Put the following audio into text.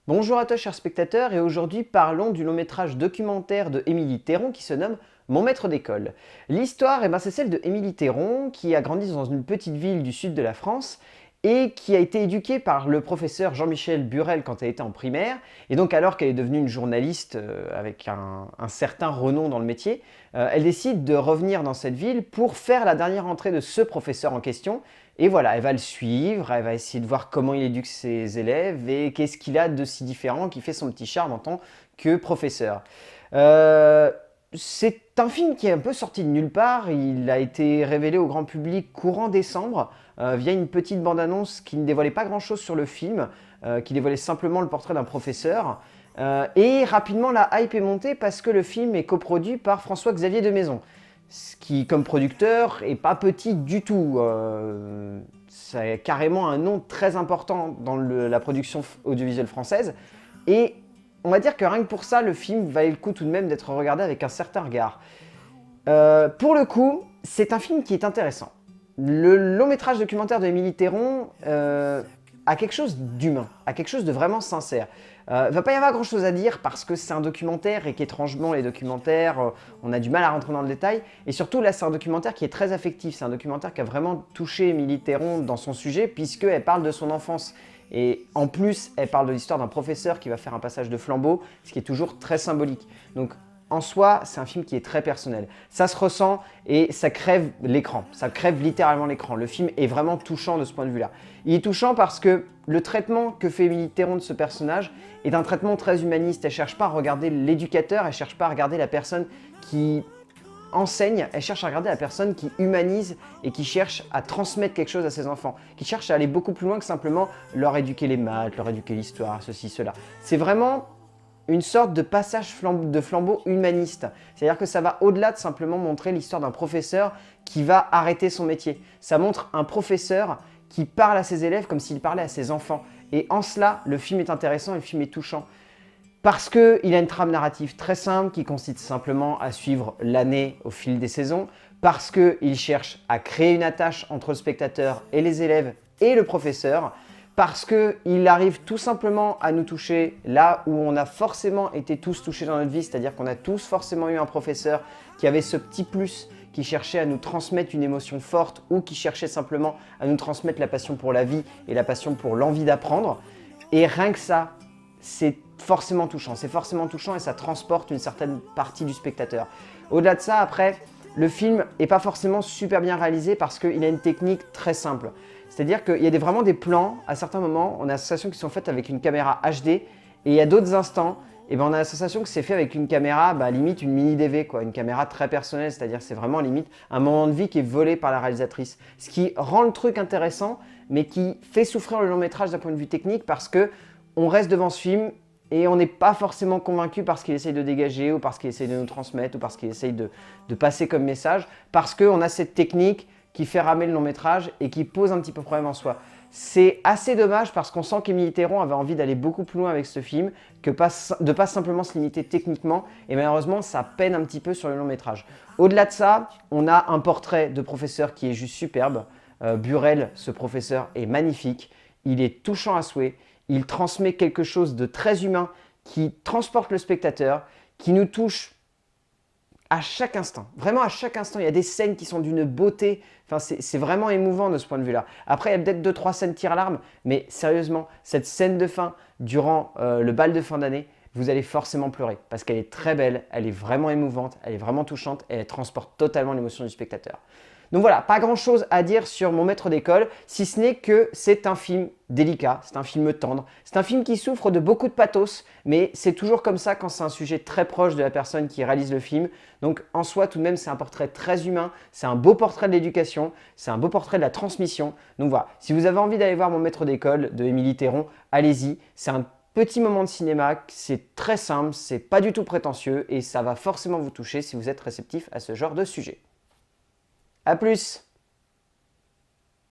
Bonjour à toi chers spectateurs et aujourd'hui parlons du long métrage documentaire de Émilie Théron qui se nomme Mon maître d'école. L'histoire, c'est celle de Émilie Théron qui a grandi dans une petite ville du sud de la France et qui a été éduquée par le professeur Jean-Michel Burel quand elle était en primaire. Et donc alors qu'elle est devenue une journaliste avec un certain renom dans le métier, elle décide de revenir dans cette ville pour faire la dernière entrée de ce professeur en question. Et voilà, elle va le suivre, elle va essayer de voir comment il éduque ses élèves et qu'est-ce qu'il a de si différent qui fait son petit charme en tant que professeur. Euh, c'est un film qui est un peu sorti de nulle part, il a été révélé au grand public courant décembre via une petite bande-annonce qui ne dévoilait pas grand-chose sur le film, qui dévoilait simplement le portrait d'un professeur. Et rapidement la hype est montée parce que le film est coproduit par François-Xavier de Maison, ce qui, comme producteur, est pas petit du tout. C'est carrément un nom très important dans la production audiovisuelle française. Et on va dire que rien que pour ça, le film valait le coup tout de même d'être regardé avec un certain regard. Pour le coup, c'est un film qui est intéressant. Le long métrage documentaire de Émilie Théron a quelque chose d'humain, a quelque chose de vraiment sincère. Il va pas y avoir grand chose à dire parce que c'est un documentaire et qu'étrangement les documentaires, on a du mal à rentrer dans le détail. Et surtout là c'est un documentaire qui est très affectif, c'est un documentaire qui a vraiment touché Émilie Théron dans son sujet puisqu'elle parle de son enfance. Et en plus, elle parle de l'histoire d'un professeur qui va faire un passage de flambeau, ce qui est toujours très symbolique. Donc en soi, c'est un film qui est très personnel. Ça se ressent et ça crève l'écran. Ça crève littéralement l'écran. Le film est vraiment touchant de ce point de vue-là. Il est touchant parce que le traitement que fait Émilie Théron de ce personnage est un traitement très humaniste. Elle ne cherche pas à regarder l'éducateur, elle ne cherche pas à regarder la personne qui enseigne, elle cherche à regarder la personne qui humanise et qui cherche à transmettre quelque chose à ses enfants, qui cherche à aller beaucoup plus loin que simplement leur éduquer les maths, leur éduquer l'histoire, ceci, cela. C'est vraiment une sorte de passage de flambeau humaniste. C'est-à-dire que ça va au-delà de simplement montrer l'histoire d'un professeur qui va arrêter son métier. Ça montre un professeur qui parle à ses élèves comme s'il parlait à ses enfants. Et en cela, le film est intéressant et le film est touchant. Parce qu'il a une trame narrative très simple qui consiste simplement à suivre l'année au fil des saisons, parce qu'il cherche à créer une attache entre le spectateur et les élèves et le professeur, parce qu'il arrive tout simplement à nous toucher là où on a forcément été tous touchés dans notre vie, c'est-à-dire qu'on a tous forcément eu un professeur qui avait ce petit plus, qui cherchait à nous transmettre une émotion forte ou qui cherchait simplement à nous transmettre la passion pour la vie et la passion pour l'envie d'apprendre. Et rien que ça, c'est forcément touchant et ça transporte une certaine partie du spectateur. Au-delà de ça, après, le film n'est pas forcément super bien réalisé parce qu'il a une technique très simple. C'est-à-dire qu'il y a vraiment des plans, à certains moments, on a la sensation qu'ils sont faites avec une caméra HD, et il y a d'autres instants, on a la sensation que c'est fait avec une caméra, limite une mini DV, quoi, une caméra très personnelle, c'est-à-dire c'est vraiment limite un moment de vie qui est volé par la réalisatrice. Ce qui rend le truc intéressant, mais qui fait souffrir le long métrage d'un point de vue technique parce que on reste devant ce film et on n'est pas forcément convaincu par ce qu'il essaye de dégager ou parce qu'il essaye de nous transmettre ou parce qu'il essaye de passer comme message, parce qu'on a cette technique qui fait ramer le long métrage et qui pose un petit peu problème en soi. C'est assez dommage parce qu'on sent qu'Émilie Théron avait envie d'aller beaucoup plus loin avec ce film, de ne pas simplement se limiter techniquement, et malheureusement ça peine un petit peu sur le long métrage. Au-delà de ça, on a un portrait de professeur qui est juste superbe. Burel, ce professeur, est magnifique, il est touchant à souhait, il transmet quelque chose de très humain qui transporte le spectateur, qui nous touche à chaque instant. Vraiment à chaque instant, il y a des scènes qui sont d'une beauté. Enfin, c'est vraiment émouvant de ce point de vue-là. Après, il y a peut-être 2-3 scènes tire-larmes, mais sérieusement, cette scène de fin durant le bal de fin d'année, vous allez forcément pleurer parce qu'elle est très belle, elle est vraiment émouvante, elle est vraiment touchante et elle transporte totalement l'émotion du spectateur. Donc voilà, pas grand chose à dire sur Mon maître d'école, si ce n'est que c'est un film délicat, c'est un film tendre, c'est un film qui souffre de beaucoup de pathos, mais c'est toujours comme ça quand c'est un sujet très proche de la personne qui réalise le film. Donc en soi, tout de même, c'est un portrait très humain, c'est un beau portrait de l'éducation, c'est un beau portrait de la transmission. Donc voilà, si vous avez envie d'aller voir Mon maître d'école de Émilie Théron, allez-y, c'est un petit moment de cinéma, c'est très simple, c'est pas du tout prétentieux et ça va forcément vous toucher si vous êtes réceptif à ce genre de sujet. A plus!